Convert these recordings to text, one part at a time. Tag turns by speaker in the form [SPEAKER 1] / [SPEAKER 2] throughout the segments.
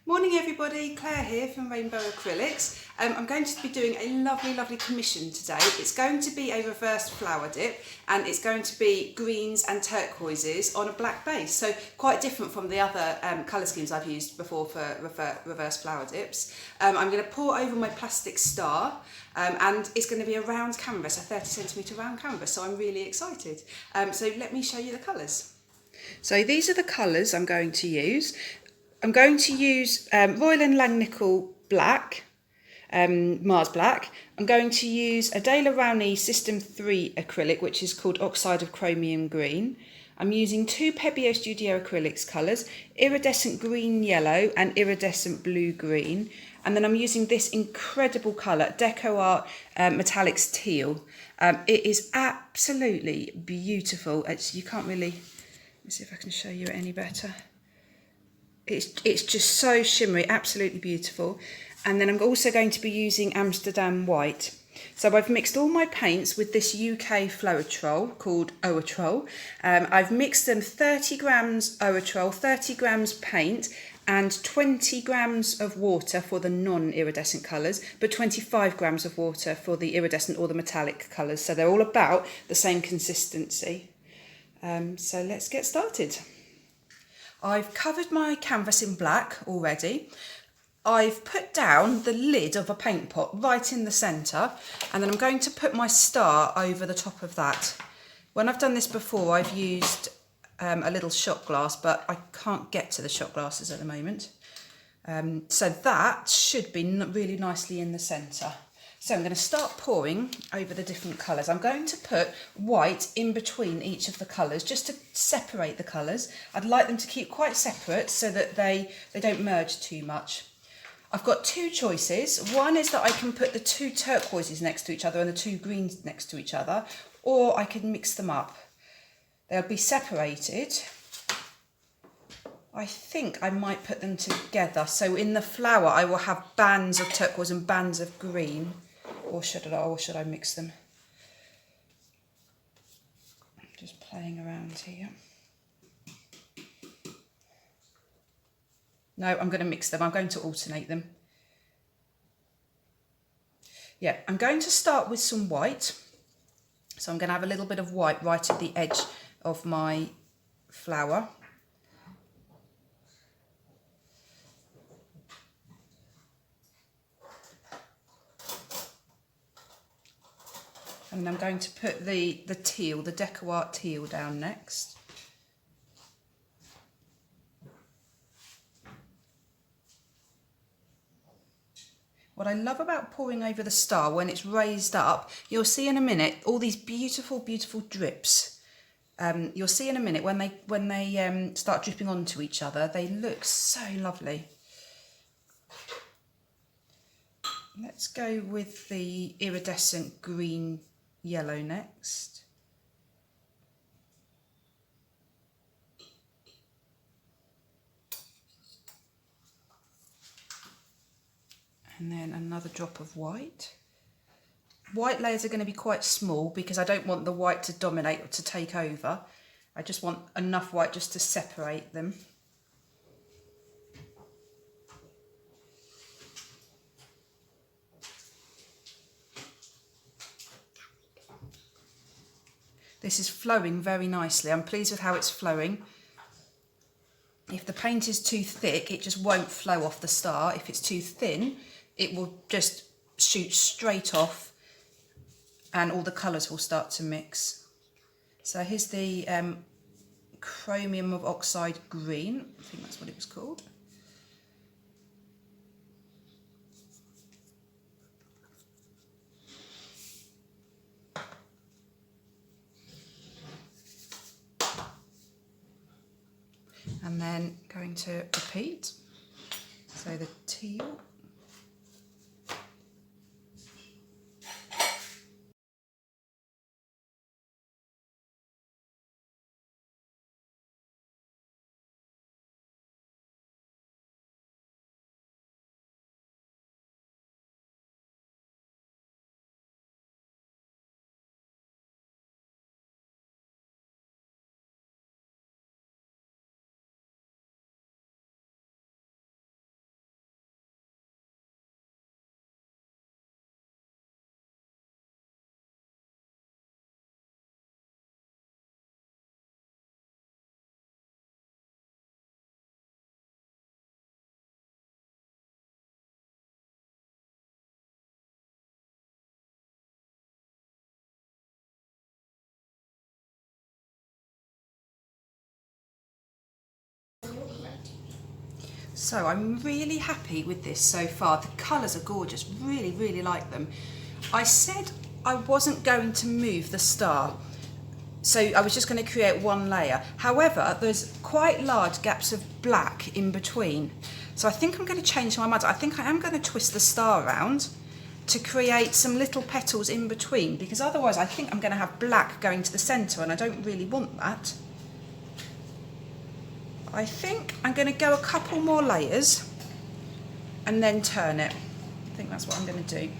[SPEAKER 1] Morning everybody, Claire here from Rainbow Acrylics. I'm going to be doing a lovely commission today. It's going to be a reversed flower dip and it's going to be greens and turquoises on a black base. So quite different from the other colour schemes I've used before for reverse flower dips. I'm going to pour over my plastic star and it's going to be a round canvas, a 30cm round canvas, so I'm really excited. So let me show you the colours. So these are the colours I'm going to use. I'm going to use Royal and Langnickel Black, Mars Black. I'm going to use a Daler Rowney System 3 acrylic, which is called Oxide of Chromium Green. I'm using two Pebeo Studio Acrylics colours, Iridescent Green Yellow and Iridescent Blue Green. And then I'm using this incredible colour, Deco Art Metallics Teal. It is absolutely beautiful. You can't really, let me see if I can show you it any better. It's just so shimmery, absolutely beautiful. And then I'm also going to be using Amsterdam White. So I've mixed all my paints with this UK Floetrol called Oatrol. I've mixed them 30 grams Oatrol, 30 grams paint and 20 grams of water for the non-iridescent colours, but 25 grams of water for the iridescent or the metallic colours. So they're all about the same consistency. So let's get started. I've covered my canvas in black already. I've put down the lid of a paint pot right in the centre, and then I'm going to put my star over the top of that. When I've done this before, I've used a little shot glass, but I can't get to the shot glasses at the moment. So that should be really nicely in the centre. So I'm going to start pouring over the different colours. I'm going to put white in between each of the colours just to separate the colours. I'd like them to keep quite separate so that they don't merge too much. I've got two choices. One is that I can put the two turquoises next to each other and the two greens next to each other, or I can mix them up. They'll be separated. I think I might put them together. So in the flower I will have bands of turquoise and bands of green. Or should I mix them? Just playing around here. No, I'm going to mix them. I'm going to alternate them. Yeah, I'm going to start with some white. So I'm going to have a little bit of white right at the edge of my flower. And I'm going to put the teal, the Deco Art teal down next. What I love about pouring over the star, when it's raised up, you'll see in a minute all these beautiful drips. You'll see in a minute when they start dripping onto each other, they look so lovely. Let's go with the iridescent green yellow next. And then another drop of white. White layers are going to be quite small because I don't want the white to dominate or to take over. I just want enough white just to separate them. This is flowing very nicely. I'm pleased with how it's flowing. If the paint is too thick, it just won't flow off the star. If it's too thin, it will just shoot straight off and all the colours will start to mix. So here's the Chromium of Oxide Green. I think that's what it was called. And then going to repeat. So the teal. So I'm really happy with this so far. The colours are gorgeous, really, really like them. I said I wasn't going to move the star, so I was just going to create one layer. However, there's quite large gaps of black in between. So I think I'm going to change my mind. I think I am going to twist the star around to create some little petals in between, because otherwise I think I'm going to have black going to the centre and I don't really want that. I think I'm going to go a couple more layers and then turn it. I think that's what I'm going to do.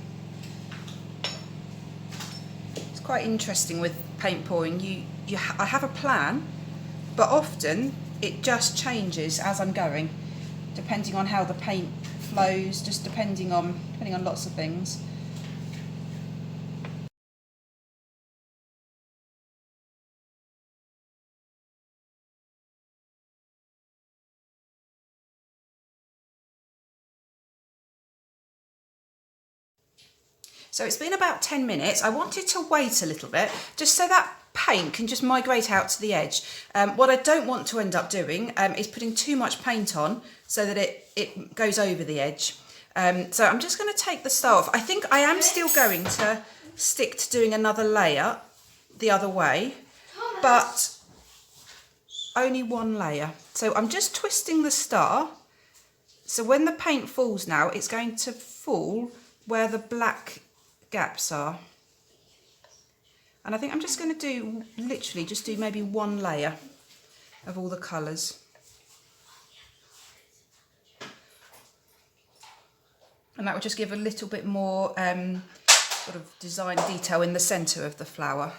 [SPEAKER 1] It's quite interesting with paint pouring. I have a plan, but often it just changes as I'm going, depending on how the paint flows, just depending on lots of things. So it's been about 10 minutes. I wanted to wait a little bit, just so that paint can just migrate out to the edge. What I don't want to end up doing is putting too much paint on so that it goes over the edge. So I'm just going to take the star off. I think I am still going to stick to doing another layer the other way, but only one layer. So I'm just twisting the star. So when the paint falls now, it's going to fall where the black gaps are. And I think I'm just going to do, literally just do maybe one layer of all the colours. And that will just give a little bit more sort of design detail in the centre of the flower.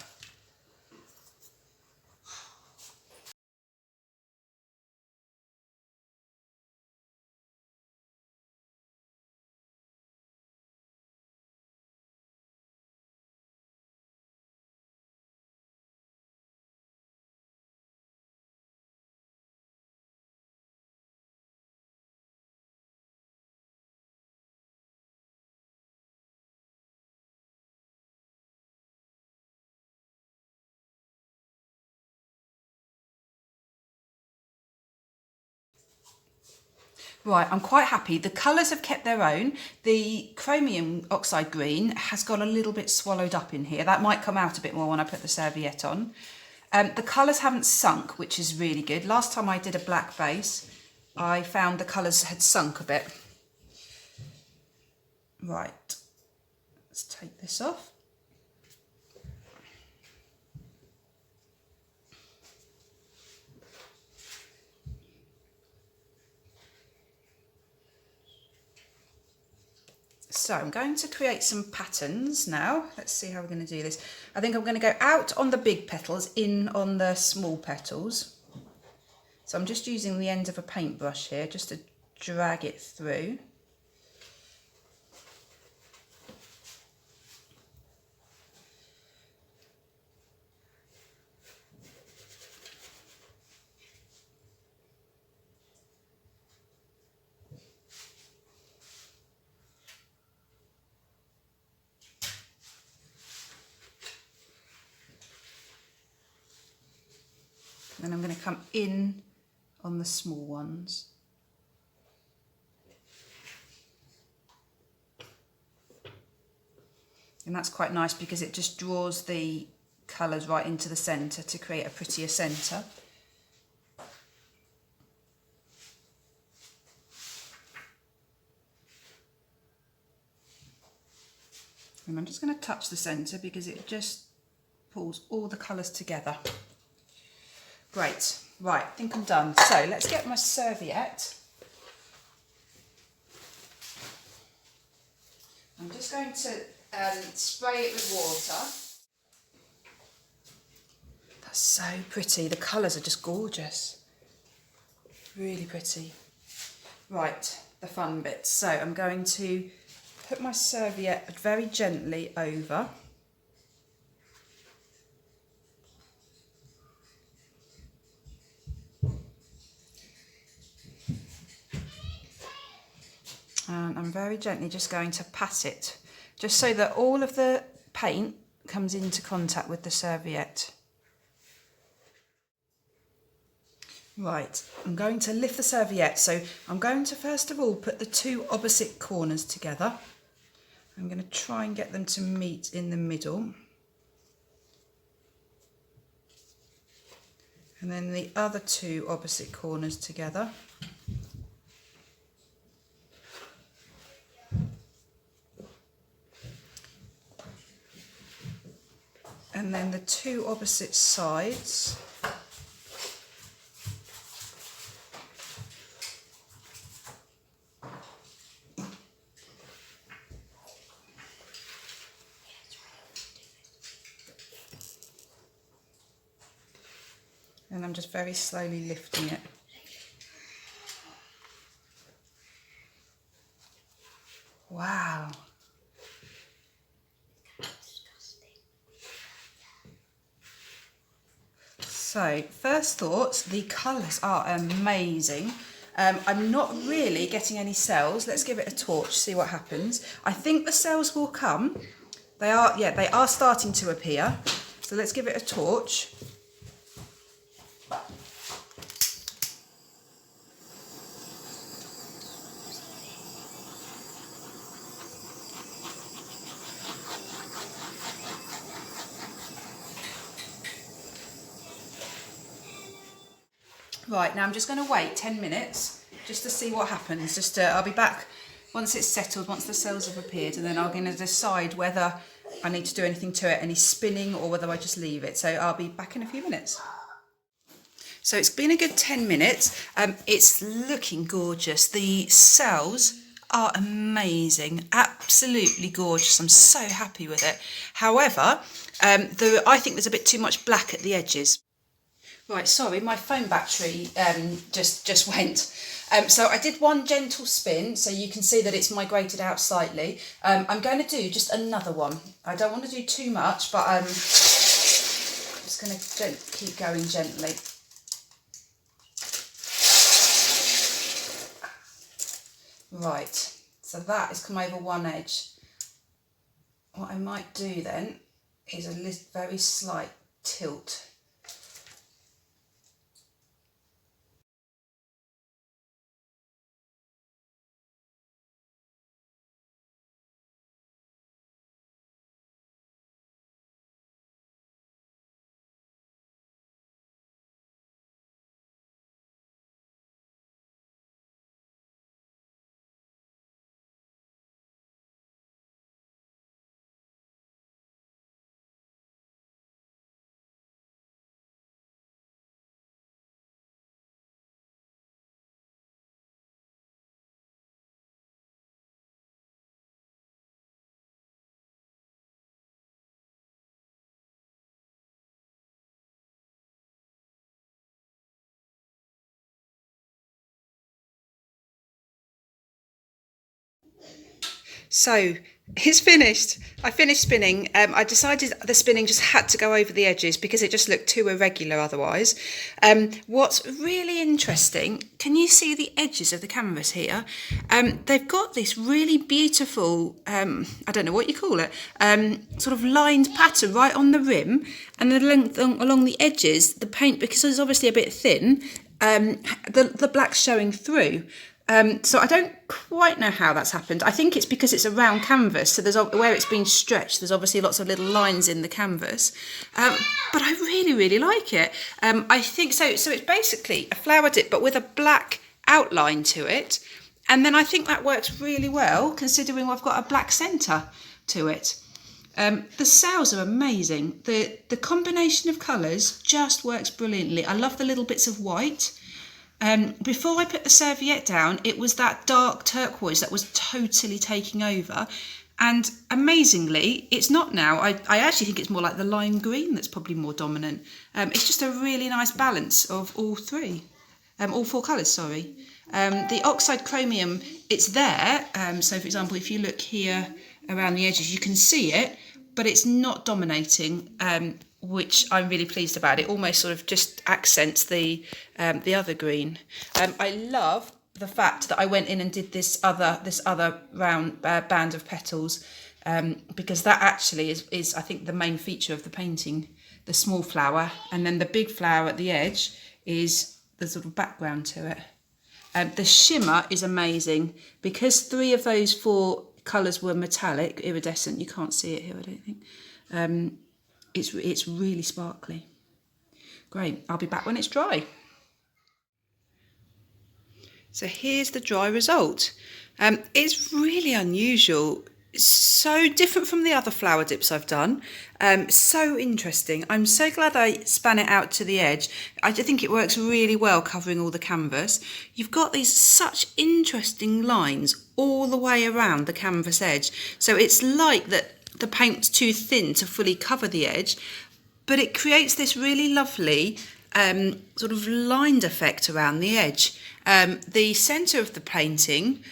[SPEAKER 1] Right, I'm quite happy. The colours have kept their own. The chromium oxide green has got a little bit swallowed up in here. That might come out a bit more when I put the serviette on. The colours haven't sunk, which is really good. Last time I did a black base, I found the colours had sunk a bit. Right, let's take this off. So I'm going to create some patterns now. Let's see how we're going to do this. I think I'm going to go out on the big petals, in on the small petals. So I'm just using the end of a paintbrush here just to drag it through. Then I'm going to come in on the small ones. And that's quite nice because it just draws the colours right into the centre to create a prettier centre. And I'm just going to touch the centre because it just pulls all the colours together. Great, right, I think I'm done. So let's get my serviette. I'm just going to spray it with water. That's so pretty. The colours are just gorgeous. Really pretty. Right, the fun bits. So I'm going to put my serviette very gently over. And I'm very gently just going to pat it, just so that all of the paint comes into contact with the serviette. Right, I'm going to lift the serviette. So I'm going to first of all put the two opposite corners together. I'm going to try and get them to meet in the middle. And then the other two opposite corners together. And then the two opposite sides. And I'm just very slowly lifting it. Wow. So, first thoughts, the colours are amazing. I'm not really getting any cells. Let's give it a torch, see what happens. I think the cells will come. They are starting to appear. So let's give it a torch. Right, now I'm just going to wait 10 minutes just to see what happens. I'll be back once it's settled, once the cells have appeared, and then I'm going to decide whether I need to do anything to it, any spinning, or whether I just leave it. So I'll be back in a few minutes. So it's been a good 10 minutes. It's looking gorgeous. The cells are amazing, absolutely gorgeous. I'm so happy with it. However, I think there's a bit too much black at the edges. Right, sorry, my phone battery just went. So I did one gentle spin, so you can see that it's migrated out slightly. I'm going to do just another one. I don't want to do too much, but I'm just going to keep going gently. Right, so that has come over one edge. What I might do then is a very slight tilt. So it's finished. I finished spinning. I decided the spinning just had to go over the edges because it just looked too irregular otherwise. What's really interesting, can you see the edges of the canvas here? They've got this really beautiful, I don't know what you call it, sort of lined pattern right on the rim, and then along the edges, the paint, because it's obviously a bit thin, the black's showing through. So I don't quite know how that's happened. I think it's because it's a round canvas, so where it's been stretched, there's obviously lots of little lines in the canvas. But I really, really like it. I think so. So it's basically a flower dip, but with a black outline to it. And then I think that works really well, considering I've got a black centre to it. The cells are amazing. The combination of colours just works brilliantly. I love the little bits of white. Before I put the serviette down, it was that dark turquoise that was totally taking over. And amazingly, it's not now. I actually think it's more like the lime green that's probably more dominant. It's just a really nice balance of all four colours, sorry. The oxide chromium, it's there. So for example, if you look here around the edges, you can see it, but it's not dominating, which I'm really pleased about. It almost sort of just accents the other green. I love the fact that I went in and did this other round band of petals, because that actually is I think the main feature of the painting. The small flower, and then the big flower at the edge is sort of background to it. The shimmer is amazing because 3 of those 4 colours were metallic, iridescent. You can't see it here, I don't think. It's really sparkly. Great, I'll be back when it's dry. So here's the dry result. It's really unusual. It's so different from the other flower dips I've done. So interesting. I'm so glad I span it out to the edge. I think it works really well covering all the canvas. You've got these such interesting lines all the way around the canvas edge. So it's like that the paint's too thin to fully cover the edge, but it creates this really lovely sort of lined effect around the edge. The centre of the painting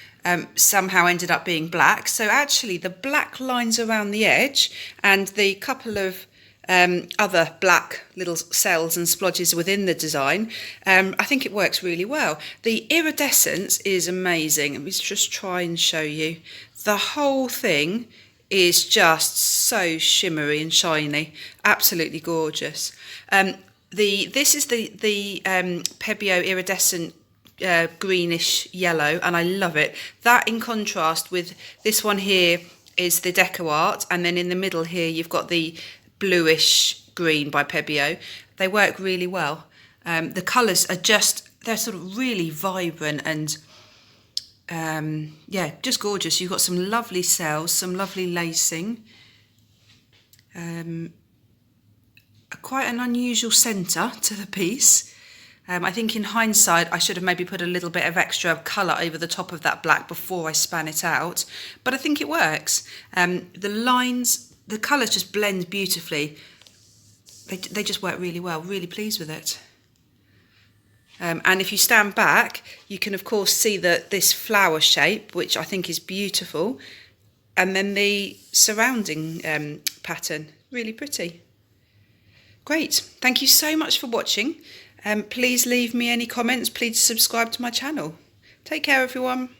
[SPEAKER 1] somehow ended up being black, so actually the black lines around the edge and the couple of other black little cells and splodges within the design, I think it works really well. The iridescence is amazing. Let me just try and show you. The whole thing is just so shimmery and shiny, absolutely gorgeous. This is the Pebeo iridescent greenish yellow, and I love it. That in contrast with this one here is the Deco Art, and then in the middle here you've got the bluish green by Pebeo. They work really well. The colours are they're sort of really vibrant and yeah, just gorgeous. You've got some lovely cells, some lovely lacing, quite an unusual centre to the piece. I think in hindsight I should have maybe put a little bit of extra colour over the top of that black before I span it out, but I think it works. The lines, the colours just blend beautifully. They just work really well, really pleased with it. And if you stand back, you can of course see this flower shape, which I think is beautiful, and then the surrounding pattern, really pretty. Great, thank you so much for watching. Please leave me any comments, please subscribe to my channel. Take care everyone.